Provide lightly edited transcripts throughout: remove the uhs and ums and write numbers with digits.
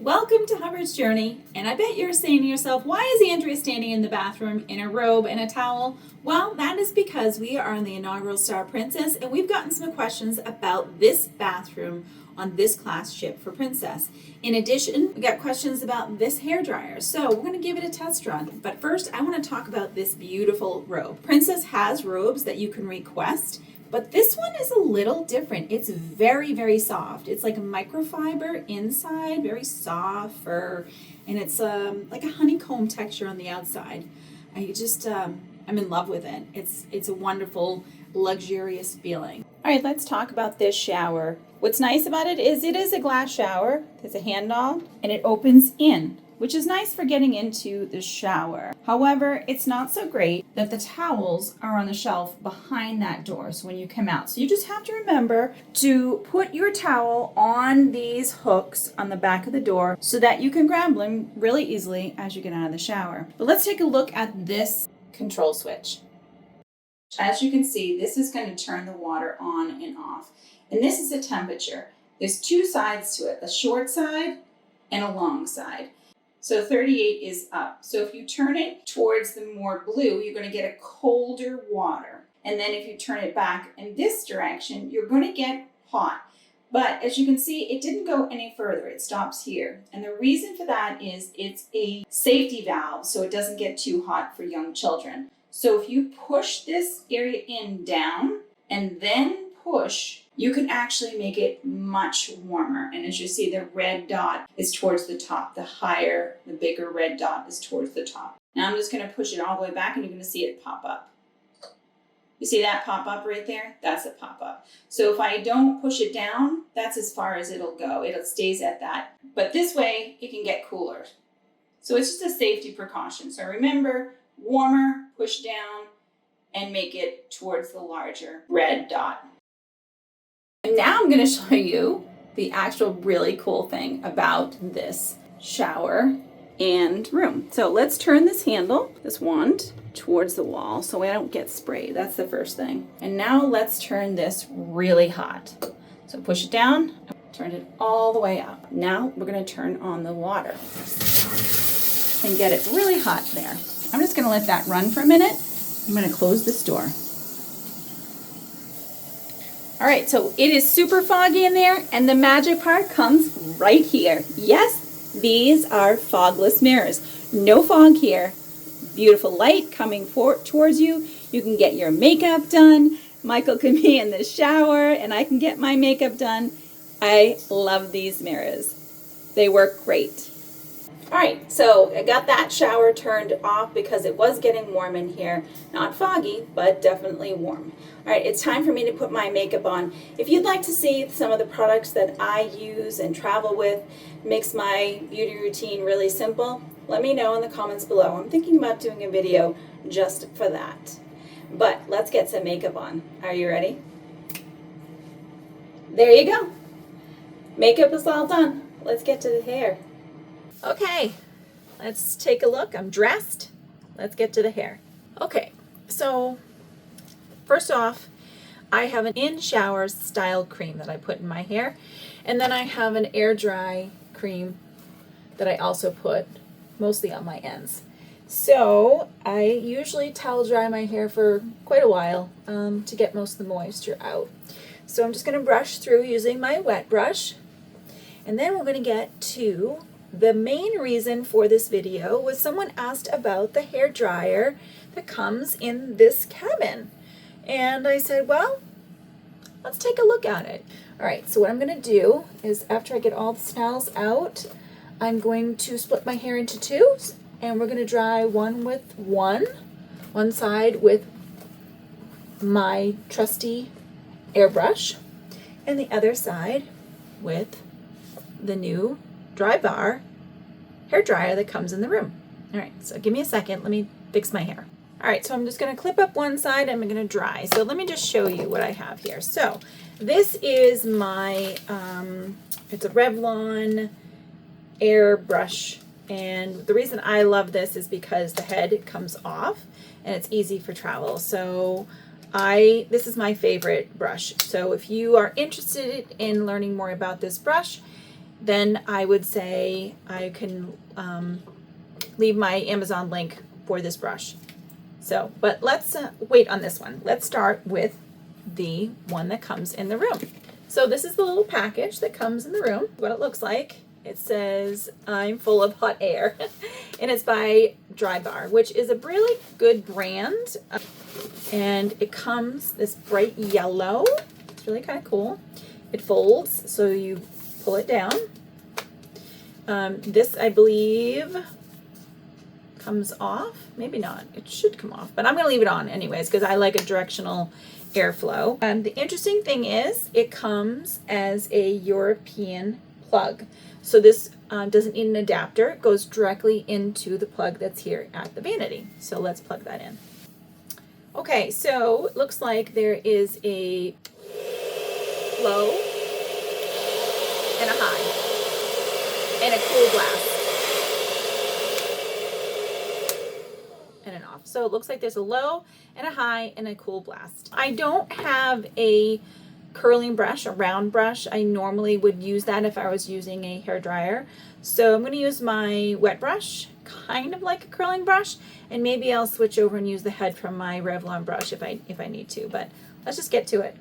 welcome to Hubbard's Journey. And I bet you're saying to yourself, why is Andrea standing in the bathroom in a robe and a towel? Well, that is because we are on the Inaugural Star Princess and we've gotten some questions about this bathroom on this class ship for Princess. In addition, we got questions about this hairdryer, so we're going to give it a test run. But first, I want to talk about this beautiful robe. Princess has robes that you can request, but this one is a little different. It's very, very soft. It's like a microfiber inside, very soft fur, and it's like a honeycomb texture on the outside. I'm in love with it. It's a wonderful, luxurious feeling. All right, let's talk about this shower. What's nice about it is a glass shower. There's a handle, and it opens in, which is nice for getting into the shower. However, it's not so great that the towels are on the shelf behind that door, so when you come out. So you just have to remember to put your towel on these hooks on the back of the door so that you can grab them really easily as you get out of the shower. But let's take a look at this control switch. As you can see, this is going to turn the water on and off. And this is the temperature. There's two sides to it, a short side and a long side. So 38 is up. So if you turn it towards the more blue, you're going to get a colder water. And then if you turn it back in this direction, you're going to get hot. But as you can see, it didn't go any further. It stops here. And the reason for that is it's a safety valve, so it doesn't get too hot for young children. So if you push this area in down and then push, you can actually make it much warmer. And as you see, the red dot is towards the top. The bigger red dot is towards the top. Now I'm just going to push it all the way back and you're going to see it pop up. You see that pop up right there? That's a pop up. So if I don't push it down, that's as far as it'll go. It stays at that. But this way, it can get cooler. So it's just a safety precaution. So remember, warmer, push down, and make it towards the larger red dot. And now I'm going to show you the actual really cool thing about this shower and room. So let's turn this handle, this wand, towards the wall so I don't get sprayed. That's the first thing. And now let's turn this really hot. So push it down, turn it all the way up. Now we're going to turn on the water and get it really hot there. I'm just going to let that run for a minute. I'm going to close this door. All right, so it is super foggy in there, and the magic part comes right here. Yes, these are fogless mirrors. No fog here. Beautiful light coming towards you. You can get your makeup done. Michael can be in the shower, and I can get my makeup done. I love these mirrors. They work great. All right, so I got that shower turned off because it was getting warm in here. Not foggy, but definitely warm. All right, it's time for me to put my makeup on. If you'd like to see some of the products that I use and travel with, makes my beauty routine really simple, let me know in the comments below. I'm thinking about doing a video just for that. But let's get some makeup on. Are you ready? There you go. Makeup is all done. Let's get to the hair. Okay, let's take a look. I'm dressed. Let's get to the hair. Okay, so first off, I have an in-shower style cream that I put in my hair, and then I have an air dry cream that I also put mostly on my ends. So I usually towel dry my hair for quite a while to get most of the moisture out. So I'm just going to brush through using my wet brush, and then we're going to get to the main reason for this video. Was someone asked about the hair dryer that comes in this cabin. And I said, well, let's take a look at it. All right, so what I'm going to do is after I get all the snarls out, I'm going to split my hair into two, and we're going to dry one side with my trusty airbrush, and the other side with the new dry bar hair dryer that comes in the room. All right, so give me a second. Let me fix my hair. All right, so I'm just going to clip up one side and I'm going to dry. So let me just show you what I have here. So this is my, it's a Revlon airbrush. And the reason I love this is because the head comes off and it's easy for travel. So this is my favorite brush. So if you are interested in learning more about this brush, then I would say I can leave my Amazon link for this brush. So, but let's wait on this one. Let's start with the one that comes in the room. So this is the little package that comes in the room. What it looks like, it says, I'm full of hot air. And it's by Dry Bar, which is a really good brand. And it comes this bright yellow. It's really kind of cool. It folds, so you pull it down. This, I believe, comes off. Maybe not. It should come off, but I'm going to leave it on anyways because I like a directional airflow. The interesting thing is it comes as a European plug. So this doesn't need an adapter. It goes directly into the plug that's here at the vanity. So let's plug that in. Okay, so it looks like there is a low and a high and a cool blast and an off. So it looks like there's a low and a high and a cool blast. I don't have a curling brush, a round brush. I normally would use that if I was using a hair dryer. So I'm going to use my wet brush, kind of like a curling brush, and maybe I'll switch over and use the head from my Revlon brush if I need to. But let's just get to it.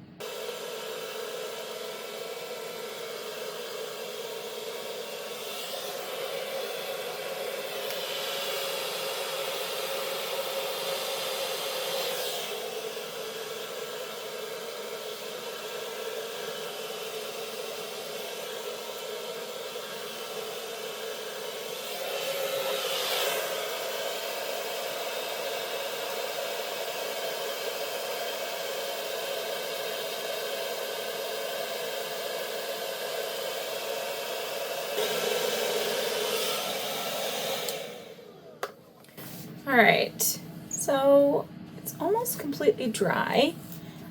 All right, so it's almost completely dry.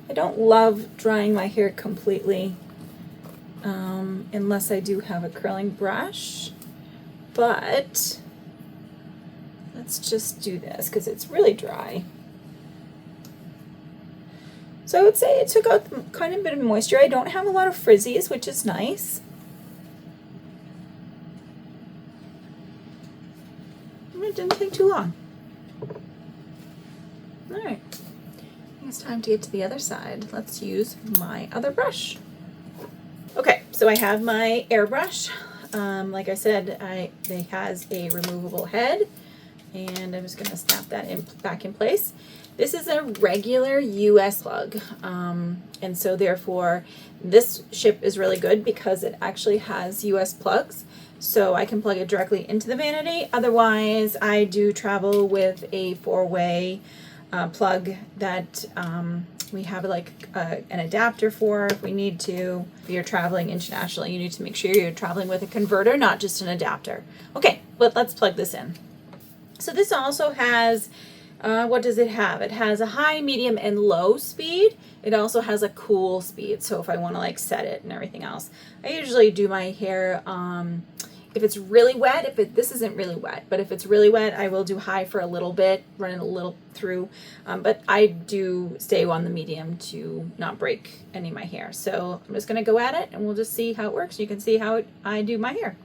I don't love drying my hair completely unless I do have a curling brush, but let's just do this because it's really dry. So I would say it took out kind of a bit of moisture. I don't have a lot of frizzies, which is nice. It didn't take too long. All right, I think it's time to get to the other side. Let's use my other brush. Okay, so I have my airbrush. Like I said, it has a removable head, and I'm just going to snap that back in place. This is a regular US plug, and so therefore this ship is really good because it actually has US plugs. So I can plug it directly into the vanity. Otherwise, I do travel with a 4-way plug that we have like an adapter for if we need to. If you're traveling internationally, you need to make sure you're traveling with a converter, not just an adapter. Okay, but let's plug this in. So this also has, what does it have? It has a high, medium, and low speed. It also has a cool speed, so if I want to like set it and everything else. I usually do my hair, if it's really wet, this isn't really wet, but if it's really wet, I will do high for a little bit, run it a little through, but I do stay on the medium to not break any of my hair. So I'm just going to go at it and we'll just see how it works. You can see how I do my hair.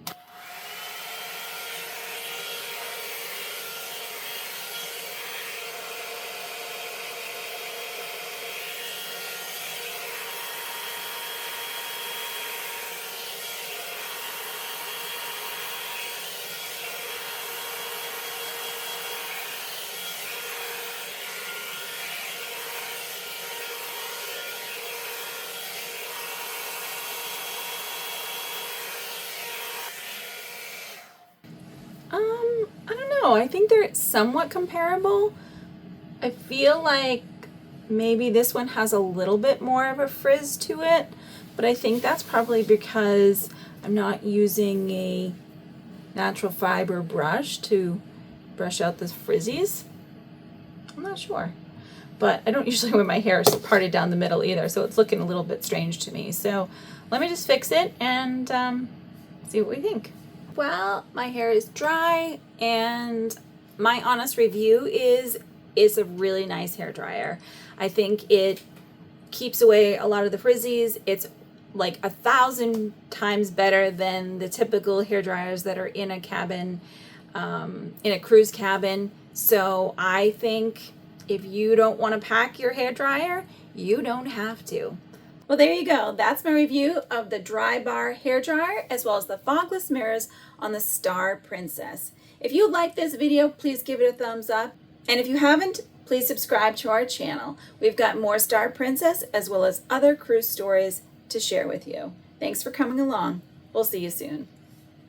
I don't know. I think they're somewhat comparable. I feel like maybe this one has a little bit more of a frizz to it, but I think that's probably because I'm not using a natural fiber brush to brush out the frizzies. I'm not sure. But I don't usually wear my hair parted down the middle either, so it's looking a little bit strange to me. So let me just fix it and see what we think. Well, my hair is dry, and my honest review is it's a really nice hair dryer. I think it keeps away a lot of the frizzies. It's like 1,000 times better than the typical hair dryers that are in a cabin, in a cruise cabin. So I think if you don't want to pack your hair dryer, you don't have to. Well, there you go. That's my review of the Dry Bar hair dryer as well as the fogless mirrors on the Star Princess. If you like this video, please give it a thumbs up. And if you haven't, please subscribe to our channel. We've got more Star Princess as well as other cruise stories to share with you. Thanks for coming along. We'll see you soon.